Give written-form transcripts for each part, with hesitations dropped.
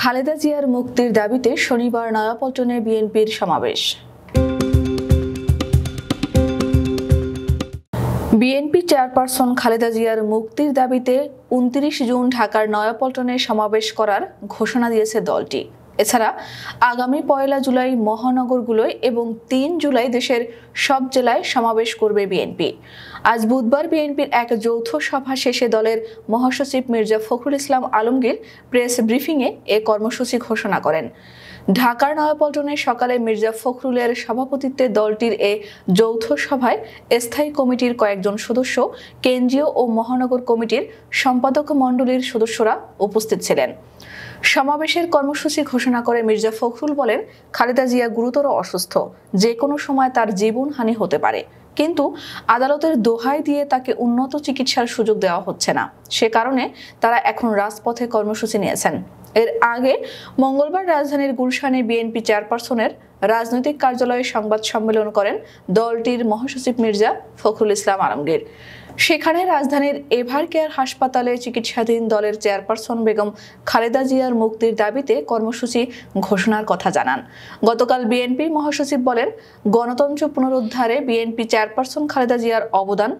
খালেদা জিয়ার মুক্তির দাবিতে শনিবার নয়াপল্টনে বিএনপির সমাবেশ। বিএনপি চেয়ারপারসন খালেদা জিয়ার মুক্তির দাবিতে ২৯ জুন ঢাকার নয়াপল্টনে সমাবেশ করার ঘোষণা দিয়েছে দলটি। এছাড়া আগামী ১ জুলাই মহানগরগুলোয় এবং ৩ জুলাই দেশের সব জেলায় সমাবেশ করবে বিএনপি। আজ বুধবার বিএনপির এক যৌথ সভা শেষে দলের মহাসচিব মির্জা ফখরুল ইসলাম আলমগীর প্রেস ব্রিফিংয়ে এ কর্মসূচি ঘোষণা করেন। ঢাকার নয়াপল্টনে সকালে মির্জা ফখরুলের সভাপতিত্বে দলটির এ যৌথ সভায় স্থায়ী কমিটির কয়েকজন সদস্য, কেন্দ্রীয় ও মহানগর কমিটির সম্পাদক মণ্ডলীর সদস্যরা উপস্থিত ছিলেন। সমাবেশের কর্মসূচি ঘোষণা করে মির্জা ফখরুল বলেন, খালেদা জিয়া গুরুতর অসুস্থ, যে কোনো সময় তার জীবনহানি হতে পারে, কিন্তু আদালতের দোহাই দিয়ে তাকে উন্নত চিকিৎসার সুযোগ দেওয়া হচ্ছে না। সে কারণে তারা এখন রাজপথে কর্মসূচি নিয়েছেন। এর আগে মঙ্গলবার রাজধানীর গুলশানে বিএনপি চেয়ারপারসনের রাজনৈতিক কার্যালয়ে সংবাদ সম্মেলন করেন দলটির মহাসচিব মির্জা ফখরুল ইসলাম আলমগীর। সেখানে রাজধানীর এভারকেয়ার হাসপাতালে চিকিৎসাধীন দলের চেয়ারপারসন বেগম খালেদা জিয়ার মুক্তির দাবিতে কর্মসূচি ঘোষণার কথা জানান। গতকাল বিএনপি মহাসচিব বলেন, গণতন্ত্র পুনরুদ্ধারে বিএনপি চেয়ারপারসন খালেদা জিয়ার অবদান,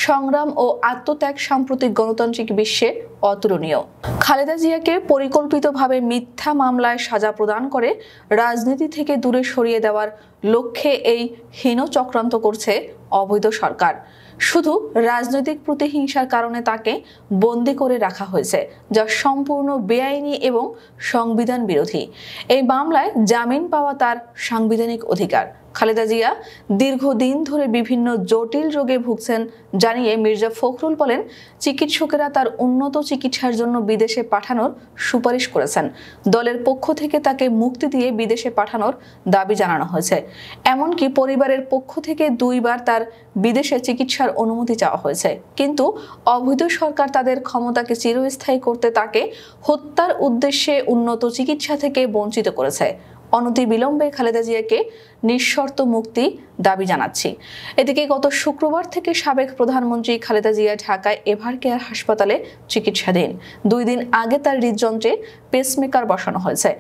সংগ্রাম ও আত্মত্যাগ সাম্প্রতিক গণতান্ত্রিক বিশ্বে অতুলনীয়। খালেদা জিয়াকে পরিকল্পিতভাবে মিথ্যা মামলায় সাজা প্রদান করে রাজনীতি থেকে দূরে সরিয়ে দেওয়ার লক্ষ্যে এই হীন চক্রান্ত করছে অবৈধ সরকার। শুধু রাজনৈতিক প্রতিহিংসার কারণে তাকে বন্দী করে রাখা হয়েছে, যা সম্পূর্ণ বেআইনি এবং সংবিধান বিরোধী। এই মামলায় জামিন পাওয়া তার সাংবিধানিক অধিকার। খালেদা জিয়া দীর্ঘদিন ধরে বিভিন্ন জটিল রোগে ভুগছেন জানিয়ে মির্জা ফখরুল বলেন, চিকিৎসকেরা তার উন্নত চিকিৎসার জন্য বিদেশে পাঠানোর সুপারিশ করেছেন। দলের পক্ষ থেকে তাকে মুক্তি দিয়ে বিদেশে পাঠানোর দাবি জানানো হয়েছে। এমনকি পরিবারের পক্ষ থেকে ২ বার তার বিদেশে চিকিৎসার অনুমতি চাওয়া হয়েছে, কিন্তু অবৈধ সরকার তাদের ক্ষমতাকে চিরস্থায়ী করতে তাকে হত্যার উদ্দেশ্যে উন্নত চিকিৎসা থেকে বঞ্চিত করেছে। অনতিবিলম্বে খালেদা জিয়াকে নিঃশর্ত মুক্তি দাবি জানাচ্ছি। এদিকে গত শুক্রবার থেকে সাবেক প্রধানমন্ত্রী খালেদা জিয়া ঢাকায় এভারকেয়ার হাসপাতালে চিকিৎসাধীন। ২ দিন আগে তার হৃদযন্ত্রে পেসমেকার বসানো হয়েছে।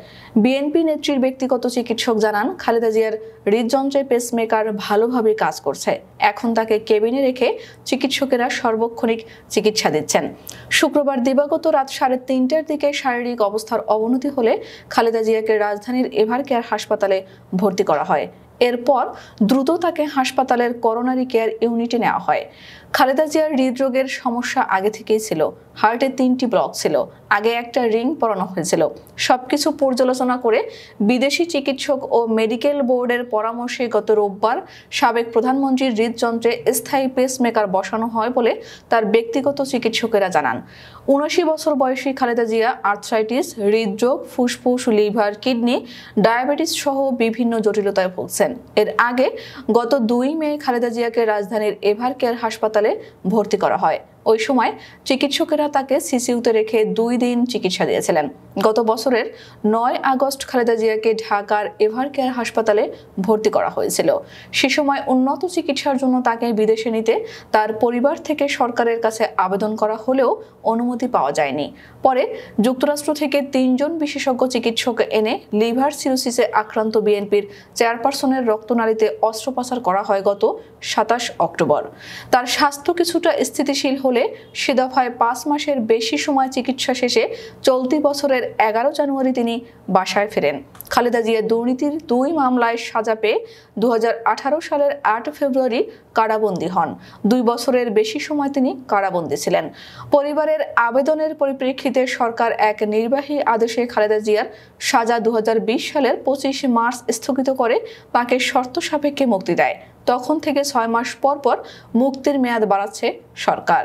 বিএনপি নেত্রীর ব্যক্তিগত চিকিৎসক জানান, খালেদা জিয়ার হৃদযন্ত্রে পেসমেকার ভালোভাবে কাজ করছে। এখন তাকে কেবিনে রেখে চিকিৎসকেরা সর্বক্ষণিক চিকিৎসা দিচ্ছেন। শুক্রবার দিবাগত রাত ৩:৩০টার দিকে শারীরিক অবস্থার অবনতি হলে খালেদা জিয়াকে রাজধানীর এভারকেয়ার হাসপাতালে ভর্তি করা হয়। এরপর দ্রুত তাকে হাসপাতালের করোনারি কেয়ার ইউনিটে নেওয়া হয়। খালেদা জিয়ার হৃদরোগের সমস্যা আগে থেকেই ছিল। হার্টে ৩টি ব্লক ছিল। আগে একটা রিং পরানো হয়েছিল। সবকিছু পর্যালোচনা করে বিদেশি চিকিৎসক ও মেডিকেল বোর্ডের পরামর্শে গত রোববার সাবেক প্রধানমন্ত্রীর হৃদযন্ত্রে স্থায়ী পেসমেকার বসানো হয় বলে তার ব্যক্তিগত চিকিৎসকেরা জানান। ৭৯ বছর বয়সী খালেদা জিয়া আর্থ্রাইটিস, হৃদরোগ, ফুসফুস, লিভার, কিডনি, ডায়াবেটিস সহ বিভিন্ন জটিলতায় ভুগছেন। এর আগে গত ২ মে খালেদা জিয়াকে রাজধানীর এভারকেয়ার হাসপাতালে ভর্তি করা হয়। ওই সময় চিকিৎসকেরা তাকে সিসিইউতে রেখে ২ দিন চিকিৎসা দিয়েছিলেন। গত বছরের ৯ আগস্ট খালেদা জিয়াকে ঢাকার এভারকেয়ার হাসপাতালে ভর্তি করা হয়েছিল। সে সময় উন্নত চিকিৎসার জন্য তাকে বিদেশে নিতে তার পরিবার থেকে সরকারের কাছে আবেদন করা হলেও অনুমতি পাওয়া যায়নি। পরে যুক্তরাষ্ট্র থেকে ৩ জন বিশেষজ্ঞ চিকিৎসক এনে লিভার সিরোসিসে আক্রান্ত বিএনপির চেয়ারপারসনের রক্তনালীতে অস্ত্রোপচার করা হয় গত ২৭ অক্টোবর। তার স্বাস্থ্য কিছুটা স্থিতিশীল হলে সে দফায় ৫ মাসের বেশি সময় চিকিৎসা শেষে চলতি বছরের ১১ জানুয়ারি তিনি বাসায় ফেরেন। খালেদা জিয়া দুর্নীতির ২ মামলায় সাজা পেয়ে ২০১৮ সালের ৮ ফেব্রুয়ারি কারাবন্দী হন। ২ বছরের বেশি সময় তিনি কারাবন্দী ছিলেন। পরিবারের আবেদনের পরিপ্রেক্ষিতে সরকার এক নির্বাহী আদেশে খালেদা জিয়ার সাজা ২০২০ সালের ২৫ মার্চ স্থগিত করে তাকে শর্ত সাপেক্ষে মুক্তি দেয়। তখন থেকে ৬ মাস পর পর মুক্তির মেয়াদ বাড়াচ্ছে সরকার।